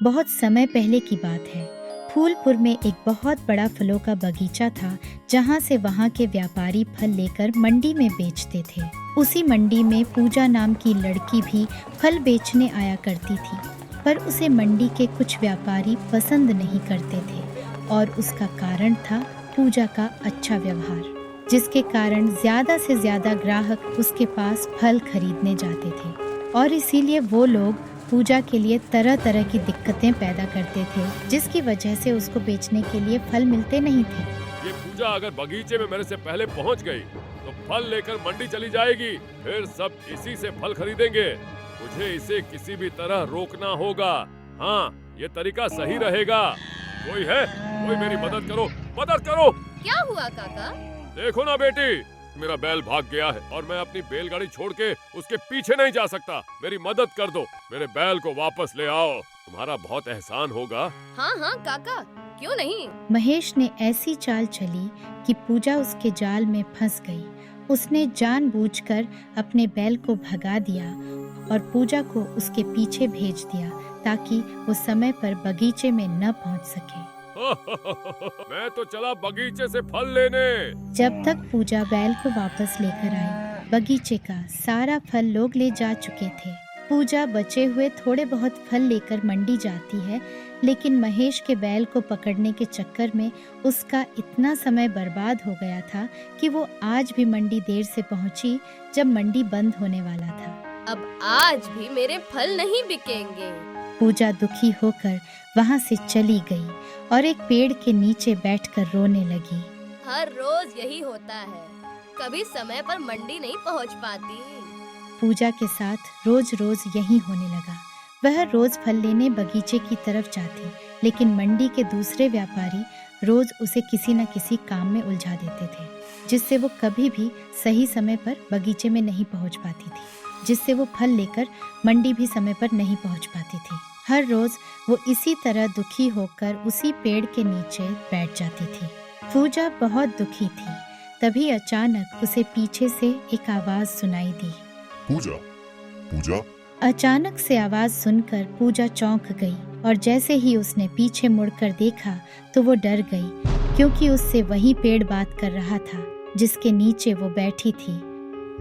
बहुत समय पहले की बात है। फूलपुर में एक बहुत बड़ा फलों का बगीचा था, जहाँ से वहाँ के व्यापारी फल लेकर मंडी में बेचते थे। उसी मंडी में पूजा नाम की लड़की भी फल बेचने आया करती थी, पर उसे मंडी के कुछ व्यापारी पसंद नहीं करते थे और उसका कारण था पूजा का अच्छा व्यवहार, जिसके कारण ज्यादा से ज्यादा ग्राहक उसके पास फल खरीदने जाते थे और इसीलिए वो लोग पूजा के लिए तरह तरह की दिक्कतें पैदा करते थे, जिसकी वजह से उसको बेचने के लिए फल मिलते नहीं थे। ये पूजा अगर बगीचे में मेरे से पहले पहुंच गई तो फल लेकर मंडी चली जाएगी, फिर सब इसी से फल खरीदेंगे। मुझे इसे किसी भी तरह रोकना होगा। हाँ, ये तरीका सही रहेगा। कोई है? कोई मेरी मदद करो, मदद करो। क्या हुआ काका? देखो ना बेटी, मेरा बैल भाग गया है और मैं अपनी बैलगाड़ी छोड़ के उसके पीछे नहीं जा सकता। मेरी मदद कर दो, मेरे बैल को वापस ले आओ। तुम्हारा बहुत एहसान होगा। हाँ हाँ काका, क्यों नहीं। महेश ने ऐसी चाल चली कि पूजा उसके जाल में फंस गई। उसने जानबूझकर अपने बैल को भगा दिया और पूजा को उसके पीछे भेज दिया ताकि वो समय पर बगीचे में न पहुंच सके। मैं तो चला बगीचे से फल लेने। जब तक पूजा बैल को वापस लेकर आई, बगीचे का सारा फल लोग ले जा चुके थे। पूजा बचे हुए थोड़े बहुत फल लेकर मंडी जाती है, लेकिन महेश के बैल को पकड़ने के चक्कर में उसका इतना समय बर्बाद हो गया था कि वो आज भी मंडी देर से पहुंची जब मंडी बंद होने वाला था। अब आज भी मेरे फल नहीं बिकेंगे। पूजा दुखी होकर वहाँ से चली गई और एक पेड़ के नीचे बैठकर रोने लगी। हर रोज यही होता है, कभी समय पर मंडी नहीं पहुंच पाती। पूजा के साथ रोज रोज यही होने लगा। वह रोज फल लेने बगीचे की तरफ जाती, लेकिन मंडी के दूसरे व्यापारी रोज उसे किसी न किसी काम में उलझा देते थे, जिससे वो कभी भी सही समय पर बगीचे में नहीं पहुंच पाती थी, जिससे वो फल लेकर मंडी भी समय पर नहीं पहुंच पाती थी। हर रोज वो इसी तरह दुखी होकर उसी पेड़ के नीचे बैठ जाती थी। पूजा बहुत दुखी थी। तभी अचानक उसे पीछे से एक आवाज सुनाई दी। पूजा, पूजा। अचानक से आवाज सुनकर पूजा चौंक गई और जैसे ही उसने पीछे मुड़कर देखा तो वो डर गई, क्योंकि उससे वही पेड़ बात कर रहा था जिसके नीचे वो बैठी थी।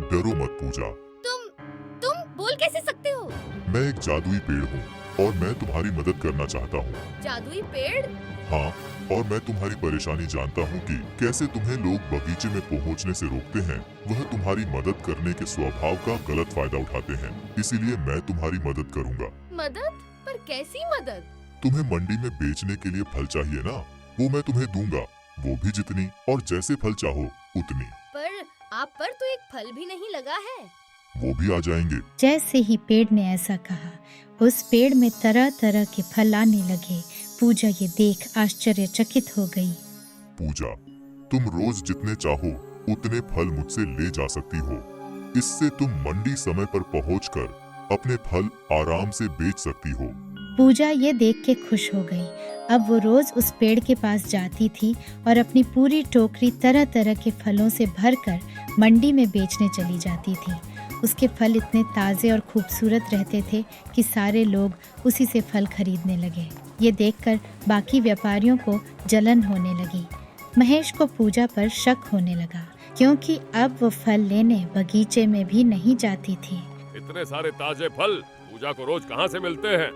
डरो मत पूजा। तुम बोल कैसे सकते हो? मैं एक जादुई पेड़ हूँ और मैं तुम्हारी मदद करना चाहता हूँ। जादुई पेड़? हाँ, और मैं तुम्हारी परेशानी जानता हूँ कि कैसे तुम्हें लोग बगीचे में पहुँचने से रोकते हैं। वह तुम्हारी मदद करने के स्वभाव का गलत फायदा उठाते हैं, इसीलिए मैं तुम्हारी मदद करूँगा। मदद? पर कैसी मदद? तुम्हें मंडी में बेचने के लिए फल चाहिए ना, वो मैं तुम्हें दूंगा, वो भी जितनी और जैसे फल चाहो उतनी। पर आप पर तो एक फल भी नहीं लगा है। वो भी आ जाएंगे। जैसे ही पेड़ ने ऐसा कहा, उस पेड़ में तरह तरह के फल आने लगे। पूजा ये देख आश्चर्यचकित हो गई। पूजा, तुम रोज जितने चाहो उतने फल मुझसे ले जा सकती हो। इससे तुम मंडी समय पर पहुंचकर अपने फल आराम से बेच सकती हो। पूजा ये देख के खुश हो गई। अब वो रोज उस पेड़ के पास जाती थी और अपनी पूरी टोकरी तरह तरह के फलों से भरकर मंडी में बेचने चली जाती थी। उसके फल इतने ताज़े और खूबसूरत रहते थे कि सारे लोग उसी से फल खरीदने लगे। ये देखकर बाकी व्यापारियों को जलन होने लगी। महेश को पूजा पर शक होने लगा, क्योंकि अब वो फल लेने बगीचे में भी नहीं जाती थी। इतने सारे ताजे फल पूजा को रोज कहाँ से मिलते हैं?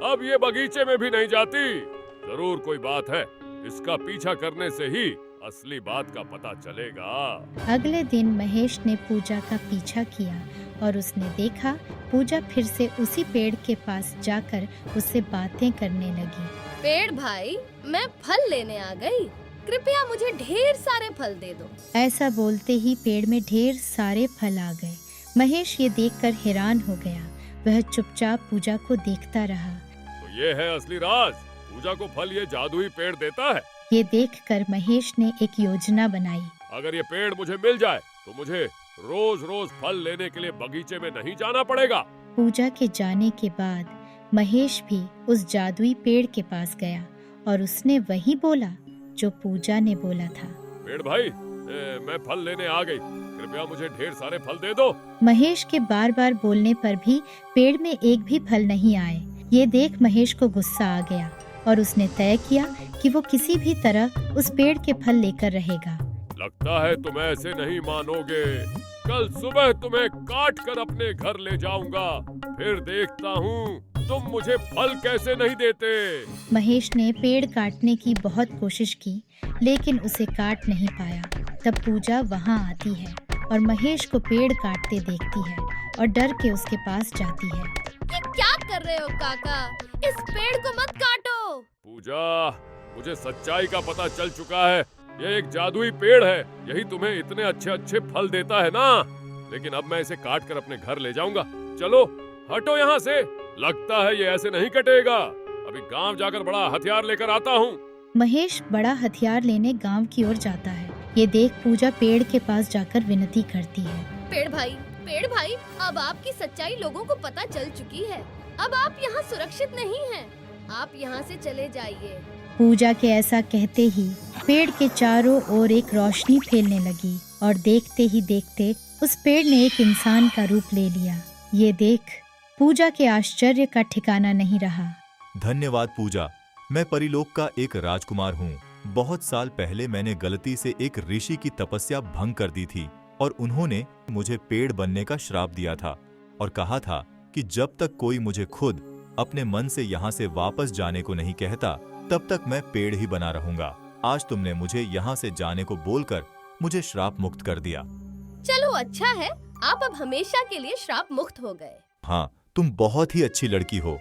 अब ये बगीचे में भी नहीं जाती। जरूर कोई बात है, इसका पीछा करने से ही असली बात का पता चलेगा। अगले दिन महेश ने पूजा का पीछा किया और उसने देखा पूजा फिर से उसी पेड़ के पास जाकर उससे बातें करने लगी। पेड़ भाई, मैं फल लेने आ गई, कृपया मुझे ढेर सारे फल दे दो। ऐसा बोलते ही पेड़ में ढेर सारे फल आ गए। महेश ये देखकर हैरान हो गया। वह चुपचाप पूजा को देखता रहा। तो ये है असली राज, पूजा को फल ये जादुई पेड़ देता है। ये देखकर महेश ने एक योजना बनाई। अगर ये पेड़ मुझे मिल जाए तो मुझे रोज रोज फल लेने के लिए बगीचे में नहीं जाना पड़ेगा। पूजा के जाने के बाद महेश भी उस जादुई पेड़ के पास गया और उसने वही बोला जो पूजा ने बोला था। पेड़ भाई, मैं फल लेने आ गई, कृपया मुझे ढेर सारे फल दे दो। महेश के बार बार बोलने पर भी पेड़ में एक भी फल नहीं आए। ये देख महेश को गुस्सा आ गया और उसने तय किया कि वो किसी भी तरह उस पेड़ के फल लेकर रहेगा। लगता है तुम ऐसे नहीं मानोगे। कल सुबह तुम्हें काट कर अपने घर ले जाऊंगा, फिर देखता हूँ तुम मुझे फल कैसे नहीं देते। महेश ने पेड़ काटने की बहुत कोशिश की, लेकिन उसे काट नहीं पाया। तब पूजा वहाँ आती है और महेश को पेड़ काटते देखती है और डर के उसके पास जाती है। ये क्या कर रहे हो काका? इस पेड़ को मत काटो। पूजा, मुझे सच्चाई का पता चल चुका है। ये एक जादुई पेड़ है, यही तुम्हें इतने अच्छे अच्छे फल देता है ना। लेकिन अब मैं इसे काट कर अपने घर ले जाऊंगा। चलो हटो यहाँ से। लगता है ये ऐसे नहीं कटेगा। अभी गांव जाकर बड़ा हथियार लेकर आता हूँ। महेश बड़ा हथियार लेने गांव की ओर जाता है। ये देख पूजा पेड़ के पास जाकर विनती करती है। पेड़ भाई, अब आपकी सच्चाई लोगों को पता चल चुकी है। अब आप यहाँ सुरक्षित नहीं हैं। आप यहाँ से चले जाइए। पूजा के ऐसा कहते ही पेड़ के चारों ओर एक रोशनी फैलने लगी और देखते ही देखते उस पेड़ ने एक इंसान का रूप ले लिया। ये देख पूजा के आश्चर्य का ठिकाना नहीं रहा। धन्यवाद पूजा। मैं परीलोक का एक राजकुमार हूँ। बहुत साल पहले मैंने गलती से एक ऋषि की तपस्या भंग कर दी थी और उन्होंने मुझे पेड़ बनने का श्राप दिया था और कहा था कि जब तक कोई मुझे खुद अपने मन से यहाँ से वापस जाने को नहीं कहता, तब तक मैं पेड़ ही बना रहूंगा। आज तुमने मुझे यहाँ से जाने को बोलकर मुझे श्राप मुक्त कर दिया। चलो अच्छा है, आप अब हमेशा के लिए श्राप मुक्त हो गए। हाँ, तुम बहुत ही अच्छी लड़की हो।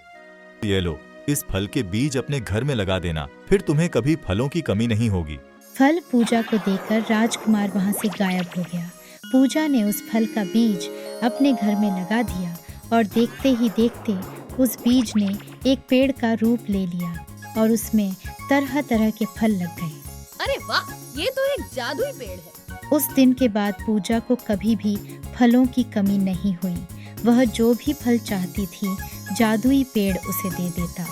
ये लो, इस फल के बीज अपने घर में लगा देना, फिर तुम्हें कभी फलों की कमी नहीं होगी। फल पूजा को देकर राजकुमार वहाँ से गायब हो गया। पूजा ने उस फल का बीज अपने घर में लगा दिया और देखते ही देखते उस बीज ने एक पेड़ का रूप ले लिया और उसमें तरह तरह के फल लग गए। अरे वाह, ये तो एक जादुई पेड़ है। उस दिन के बाद पूजा को कभी भी फलों की कमी नहीं हुई। वह जो भी फल चाहती थी, जादुई पेड़ उसे दे देता।